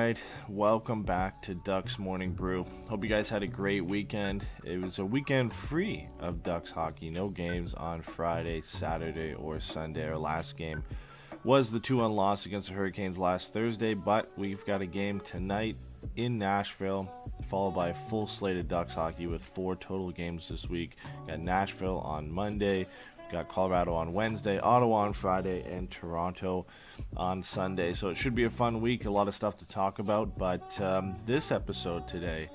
right, welcome back to Ducks Morning Brew. Hope you guys had a great weekend. It was a weekend free of Ducks hockey. No games on Friday, Saturday, or Sunday. Our last game was the 2-1 loss against the Hurricanes last Thursday, but we've got a game tonight in Nashville, followed by a full slate of Ducks hockey with 4 total games this week. Got Nashville on Monday, got Colorado on Wednesday, Ottawa on Friday, and Toronto on Sunday. So it should be a fun week, a lot of stuff to talk about, but this episode today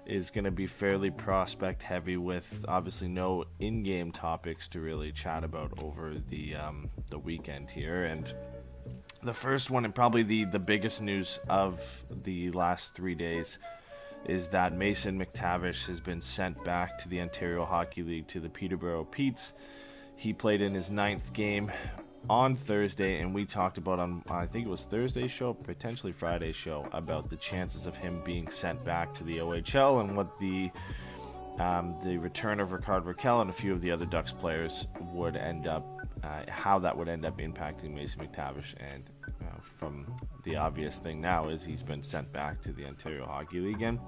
is going to be fairly prospect heavy with obviously no in-game topics to really chat about over the weekend here. And the first one, and probably the biggest news of the last 3 days, is that Mason McTavish has been sent back to the Ontario Hockey League, to the Peterborough Petes. He played in his 9th game on Thursday, and we talked about on, I think it was Thursday's show, potentially Friday's show, about the chances of him being sent back to the OHL and what the return of Rickard Rakell and a few of the other Ducks players would end up, how that would end up impacting Mason McTavish. And from the obvious thing now is he's been sent back to the Ontario Hockey League, and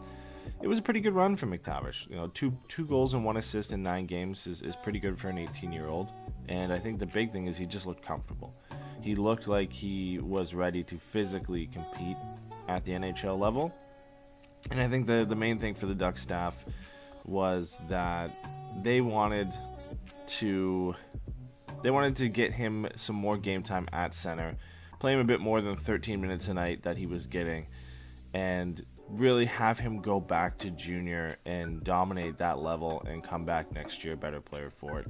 it was a pretty good run for McTavish. You know, two goals and 1 assist in 9 games is pretty good for an 18-year-old. And I think the big thing is he just looked comfortable. He looked like he was ready to physically compete at the NHL level. And I think the main thing for the Ducks staff was that they wanted to get him some more game time at center, play him a bit more than 13 minutes a night that he was getting, and really have him go back to junior and dominate that level and come back next year a better player for it.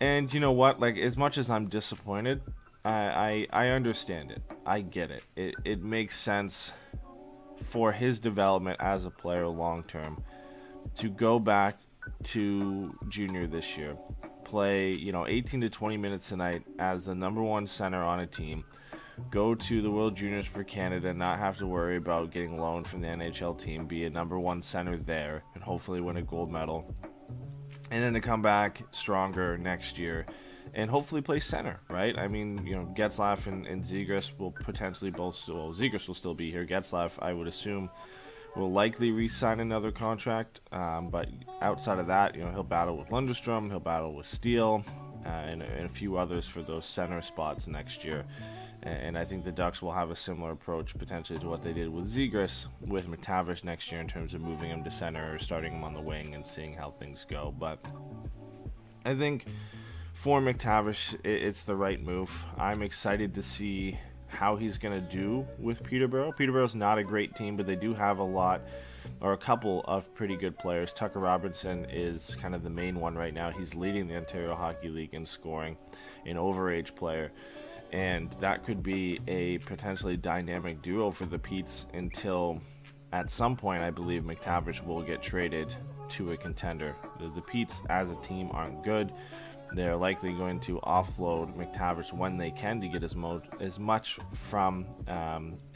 And you know what? Like, as much as I'm disappointed, I understand it. I get it. It makes sense for his development as a player long term to go back to junior this year, play 18 to 20 minutes a night as the number 1 center on a team, go to the World Juniors for Canada, not have to worry about getting loaned from the NHL team, be a number 1 center there, and hopefully win a gold medal. And then to come back stronger next year and hopefully play center, right? I mean, Getzlaf and Zegras will potentially both, well, Zegras will still be here. Getzlaf, I would assume, will likely re-sign another contract. But outside of that, he'll battle with Lundestrom, he'll battle with Steele, and a few others for those center spots next year. And I think the Ducks will have a similar approach potentially to what they did with Zegras with McTavish next year in terms of moving him to center or starting him on the wing and seeing how things go. But I think for McTavish, it's the right move. I'm excited to see how he's going to do with Peterborough. Peterborough's not a great team, but they do have a couple of pretty good players. Tucker Robertson is kind of the main one right now. He's leading the Ontario Hockey League in scoring, an overage player. And that could be a potentially dynamic duo for the Petes until at some point I believe McTavish will get traded to a contender. The Petes as a team aren't good. They're likely going to offload McTavish when they can to get as much from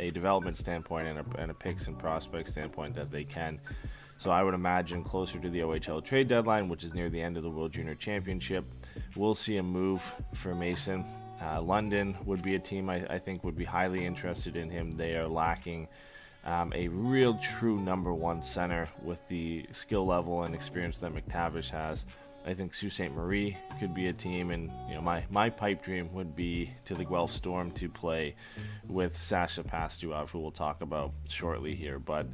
a development standpoint and a picks and prospects standpoint that they can. So I would imagine closer to the OHL trade deadline, which is near the end of the World Junior Championship, we'll see a move for Mason. London would be a team I think would be highly interested in him. They are lacking a real true number 1 center with the skill level and experience that McTavish has. I think Sault Ste. Marie could be a team, and my pipe dream would be to the Guelph Storm to play with Sasha Pastujov, who we'll talk about shortly here. But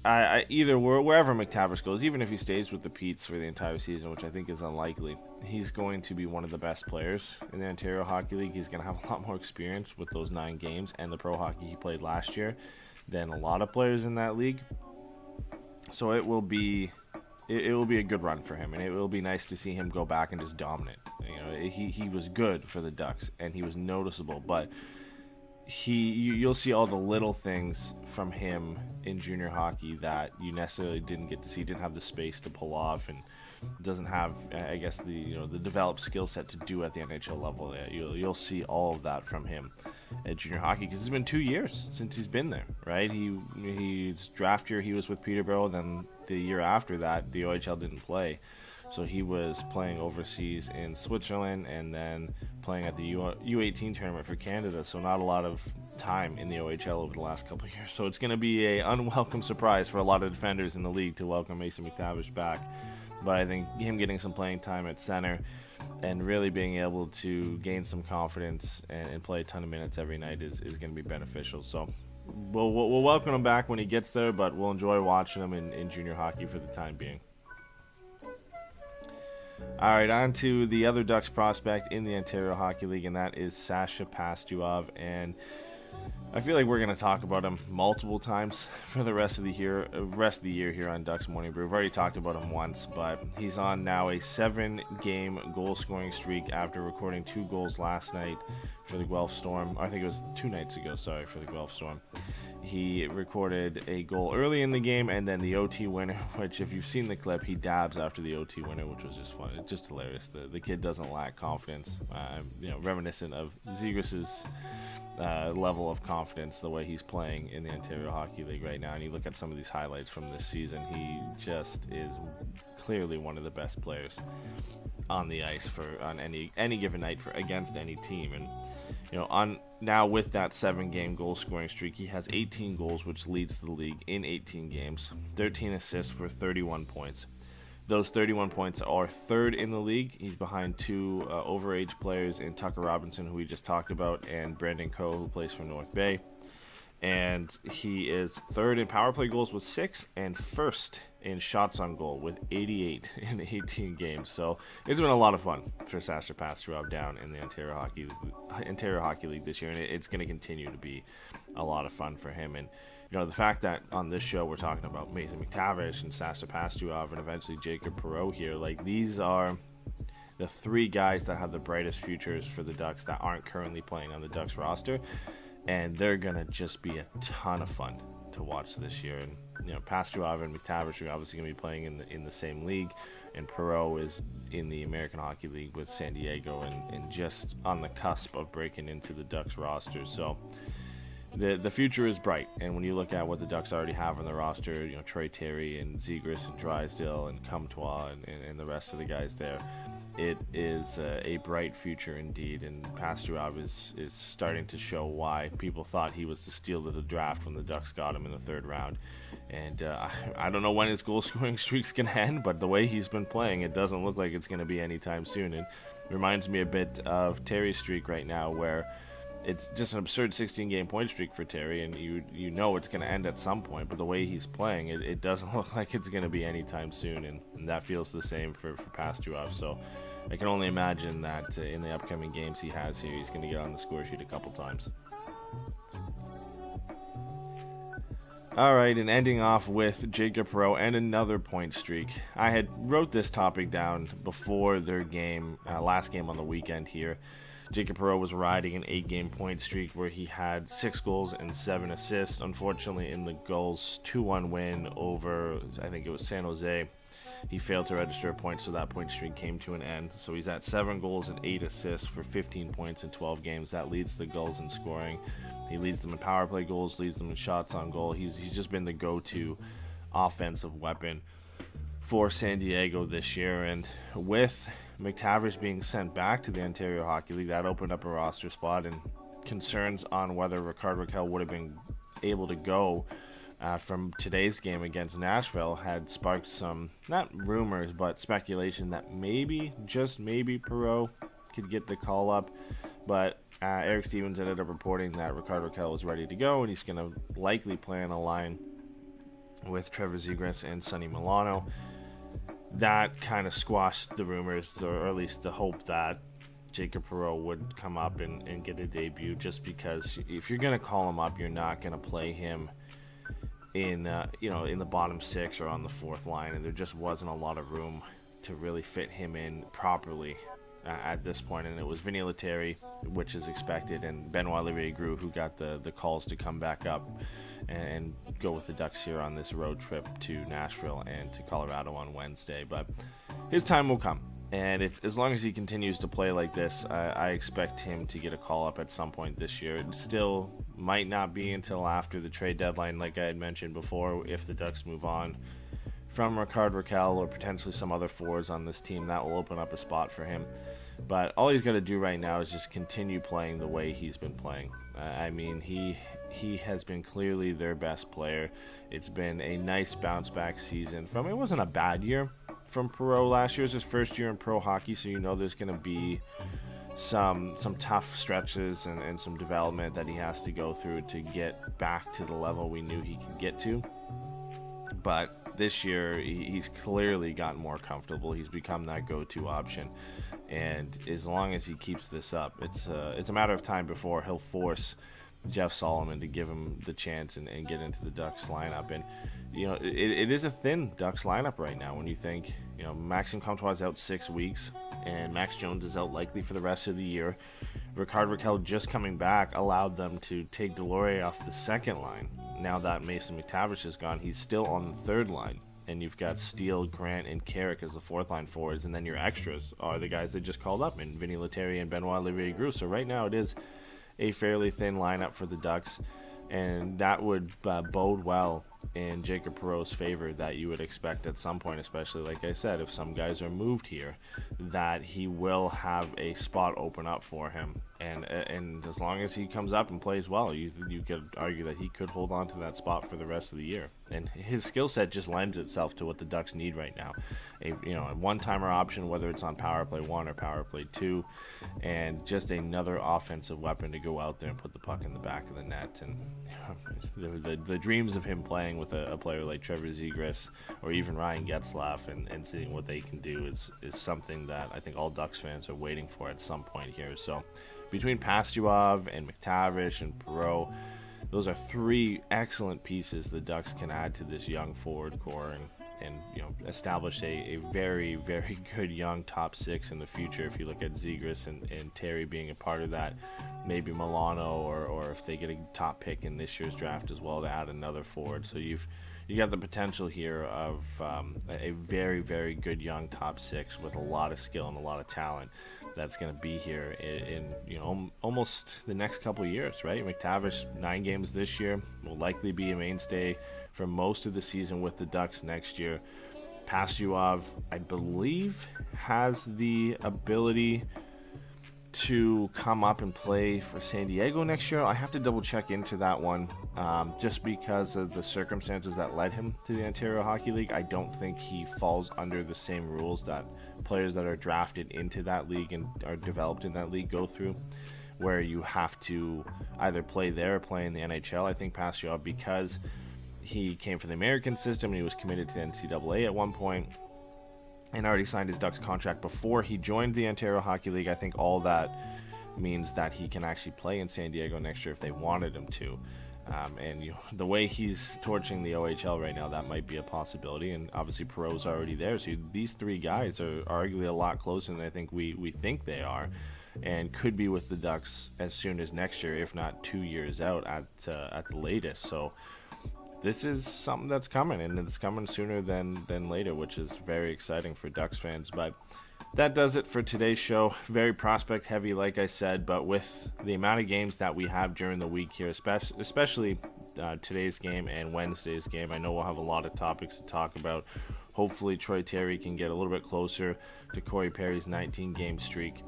wherever McTavish goes, even if he stays with the Petes for the entire season, which I think is unlikely, he's going to be one of the best players in the Ontario Hockey League. He's going to have a lot more experience with those 9 games and the pro hockey he played last year than a lot of players in that league. So it will be a good run for him, and it will be nice to see him go back and just dominate. He was good for the Ducks, and he was noticeable, but you'll see all the little things from him in junior hockey that you necessarily didn't get to see, didn't have the space to pull off, and doesn't have, I guess, the developed skill set to do at the NHL level. You'll see all of that from him at junior hockey, because it's been 2 years since he's been there, right? His draft year he was with Peterborough, then the year after that the OHL didn't play. So he was playing overseas in Switzerland and then playing at the U18 tournament for Canada. So not a lot of time in the OHL over the last couple of years. So it's going to be a unwelcome surprise for a lot of defenders in the league to welcome Mason McTavish back. But I think him getting some playing time at center and really being able to gain some confidence and play a ton of minutes every night is going to be beneficial. So we'll welcome him back when he gets there, but we'll enjoy watching him in junior hockey for the time being. All right, on to the other Ducks prospect in the Ontario Hockey League, and that is Sasha Pastujov. And I feel like we're going to talk about him multiple times for the rest of the year here on Ducks Morning Brew. We've already talked about him once, but he's on now a 7-game goal-scoring streak after recording 2 goals last night for the Guelph Storm. I think it was 2 nights ago, for the Guelph Storm. He recorded a goal early in the game and then the OT winner, which if you've seen the clip, he dabs after the OT winner, which was just fun. It's just hilarious. The kid doesn't lack confidence, reminiscent of Zegras' level of confidence, the way he's playing in the Ontario Hockey League right now. And you look at some of these highlights from this season, he just is clearly one of the best players on the ice on any given night against any team. And now with that 7-game goal scoring streak, he has 18 goals, which leads the league in 18 games, 13 assists for 31 points. Those 31 points are 3rd in the league. He's behind 2 overage players in Tucker Robinson, who we just talked about, and Brandon Coe, who plays for North Bay. And he is 3rd in power play goals with 6 and 1st in shots on goal with 88 in 18 games. So it's been a lot of fun for Sasha Pastujov down in the Ontario Hockey League this year, and it's going to continue to be a lot of fun for him. And the fact that on this show we're talking about Mason McTavish and Sasha Pastujov and eventually Jacob Perreault here, like these are the 3 guys that have the brightest futures for the Ducks that aren't currently playing on the Ducks roster. And they're going to just be a ton of fun to watch this year. And, Pastujov and McTavish are obviously going to be playing in the same league. And Perreault is in the American Hockey League with San Diego and just on the cusp of breaking into the Ducks roster. So the future is bright. And when you look at what the Ducks already have on the roster, Troy Terry and Zegras and Drysdale and Comtois and the rest of the guys there, it is a bright future indeed, and Pastujov is starting to show why people thought he was the steal of the draft when the Ducks got him in the 3rd round. And I don't know when his goal-scoring streak's going to end, but the way he's been playing, it doesn't look like it's going to be anytime soon. And it reminds me a bit of Terry's streak right now, where it's just an absurd 16-game point streak for Terry, and you know it's going to end at some point, but the way he's playing, it doesn't look like it's going to be anytime soon, and that feels the same for Pastujov. So I can only imagine that in the upcoming games he has here, he's going to get on the score sheet a couple times. All right, and ending off with Jacob Perreault and another point streak. I had wrote this topic down before their game, last game on the weekend here. Jacob Perreault was riding an 8-game point streak where he had 6 goals and 7 assists. Unfortunately, in the Gulls' 2-1 win over, I think it was San Jose, he failed to register a point, so that point streak came to an end. So he's at 7 goals and 8 assists for 15 points in 12 games. That leads the Gulls in scoring. He leads them in power play goals, leads them in shots on goal. He's just been the go-to offensive weapon for San Diego this year. And with McTavish being sent back to the Ontario Hockey League, that opened up a roster spot, and concerns on whether Rickard Rakell would have been able to go from today's game against Nashville had sparked some, not rumors, but speculation that maybe, just maybe, Perreault could get the call up. But Eric Stevens ended up reporting that Rickard Rakell was ready to go, and he's going to likely play on a line with Trevor Zegras and Sonny Milano. That kind of squashed the rumors, or at least the hope that Jacob Perreault would come up and get a debut, just because if you're going to call him up, you're not going to play him in the bottom 6 or on the 4th line, and there just wasn't a lot of room to really fit him in properly at this point. And it was Vinny Lettieri, which is expected, and Benoit Olivier-Groux who got the calls to come back up and go with the Ducks here on this road trip to Nashville and to Colorado on Wednesday. But his time will come, and as long as he continues to play like this, I expect him to get a call up at some point this year. It still might not be until after the trade deadline, like I had mentioned before, if the Ducks move on from Rickard Rakell or potentially some other forwards on this team, that will open up a spot for him. But all he's got to do right now is just continue playing the way he's been playing. I mean, he has been clearly their best player. It's been a nice bounce-back season. It wasn't a bad year from Perreault last year. It was his first year in pro hockey, so you know there's going to be some tough stretches and some development that he has to go through to get back to the level we knew he could get to. But this year, he's clearly gotten more comfortable. He's become that go-to option. And as long as he keeps this up, it's a matter of time before he'll force Jeff Solomon to give him the chance and get into the Ducks lineup. And, it is a thin Ducks lineup right now when you think, Maxime Comtois is out 6 weeks, and Max Jones is out likely for the rest of the year. Rickard Rakell just coming back allowed them to take Delorier off the second line. Now that Mason McTavish is gone, he's still on the third line. And you've got Steele, Grant, and Carrick as the fourth-line forwards, and then your extras are the guys they just called up, and Vinny Lettieri and Benoit Olivier-Groulx. So right now it is a fairly thin lineup for the Ducks, and that would bode well in Jacob Perreault's favor, that you would expect at some point, especially, like I said, if some guys are moved here, that he will have a spot open up for him. And as long as he comes up and plays well, you could argue that he could hold on to that spot for the rest of the year. And his skill set just lends itself to what the Ducks need right now. A one-timer option, whether it's on power play 1 or power play 2, and just another offensive weapon to go out there and put the puck in the back of the net. And the dreams of him playing with a player like Trevor Zegras or even Ryan Getzlaf and seeing what they can do is something that I think all Ducks fans are waiting for at some point here. So between Pastujov and McTavish and Perreault, those are 3 excellent pieces the Ducks can add to this young forward core and establish a very, very good young top 6 in the future. If you look at Zegras and Terry being a part of that, maybe Milano or if they get a top pick in this year's draft as well to add another forward. So you got the potential here of a very, very good young top 6 with a lot of skill and a lot of talent that's going to be here in almost the next couple of years, right? McTavish, 9 games this year, will likely be a mainstay for most of the season with the Ducks next year. Pastujov, I believe, has the ability to come up and play for San Diego next year. I have to double check into that one, just because of the circumstances that led him to the Ontario Hockey League. I don't think he falls under the same rules that players that are drafted into that league and are developed in that league go through, where you have to either play there or play in the NHL. I think Pastujov, because he came from the American system and he was committed to the NCAA at one point and already signed his Ducks contract before he joined the Ontario Hockey League, I think all that means that he can actually play in San Diego next year if they wanted him to. And the way he's torching the OHL right now, that might be a possibility. And obviously Perreault's already there. So these 3 guys are arguably a lot closer than I think we think they are, and could be with the Ducks as soon as next year, if not 2 years out at the latest. So this is something that's coming, and it's coming sooner than later, which is very exciting for Ducks fans. But that does it for today's show. Very prospect heavy, like I said, but with the amount of games that we have during the week here, especially today's game and Wednesday's game, I know we'll have a lot of topics to talk about. Hopefully Troy Terry can get a little bit closer to Corey Perry's 19-game streak.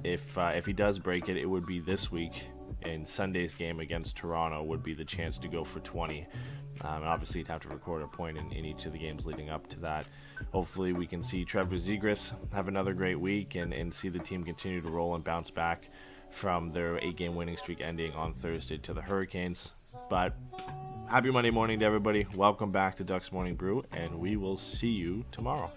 If he does break it, it would be this week, and Sunday's game against Toronto would be the chance to go for 20. And obviously, you'd have to record a point in each of the games leading up to that. Hopefully, we can see Trevor Zegras have another great week and see the team continue to roll and bounce back from their 8-game winning streak ending on Thursday to the Hurricanes. But happy Monday morning to everybody. Welcome back to Ducks Morning Brew, and we will see you tomorrow.